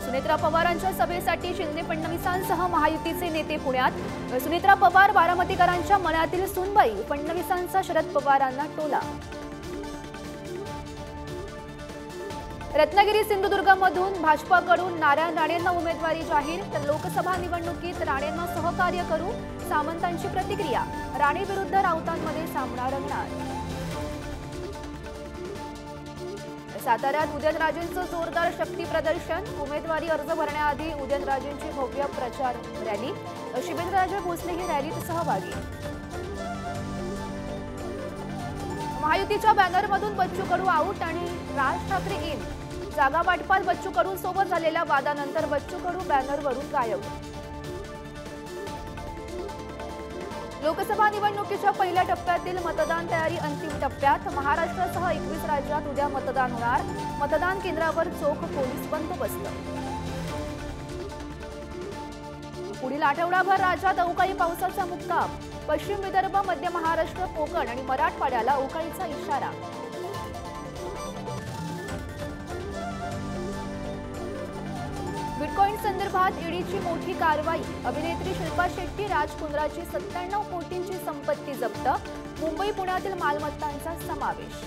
सुनेत्रा पवारांच्या सभेसाठी शिंदे फडणवीसांसह महायुतीचे नेते पुण्यात। सुनेत्रा पवार बारामतीकरांच्या मनातील सुनबाई, फडणवीसांचा शरद पवारांना टोला। रत्नागिरी सिंधुदुर्गमधून भाजपाकडून नारायण राणेंना उमेदवारी जाहीर, तर लोकसभा निवडणुकीत राणेंना सहकार्य करू, सामंतांची प्रतिक्रिया। राणे विरुद्ध राऊतांमध्ये सामना रंगणार। साताऱ्यात उदयनराजेंचं जोरदार शक्ती प्रदर्शन, उमेदवारी अर्ज भरण्याआधी उदयनराजेंची भव्य प्रचार रॅली। शिवेंद्रराजे भोसलेही रॅलीत सहभागी। महायुतीच्या बॅनरमधून बच्चू कडू आऊट आणि राज ठाकरे इन। जागा वाटपात बच्चू कडूंसोबत झालेल्या वादानंतर बच्चू कडू बॅनरवरून गायब। लोकसभा निवडणुकीच्या पहिल्या टप्प्यातील मतदान तयारी अंतिम टप्प्यात। महाराष्ट्रासह 21 राज्यात उद्या मतदान होणार। मतदान केंद्रावर चोख पोलीस बंदोबस्त। पुढील आठवडाभर राज्यात अवकाळी पावसाचा मुक्काम। पश्चिम विदर्भ, मध्य महाराष्ट्र, कोकण आणि मराठवाड्याला अवकाळीचा इशारा। बिटकॉइन संदर्भात ईडीची मोठी कारवाई। अभिनेत्री शिल्पा शेट्टी राजकुंद्राची 97 कोटींची संपत्ती जप्त। मुंबई पुण्यातील मालमत्तांचा समावेश।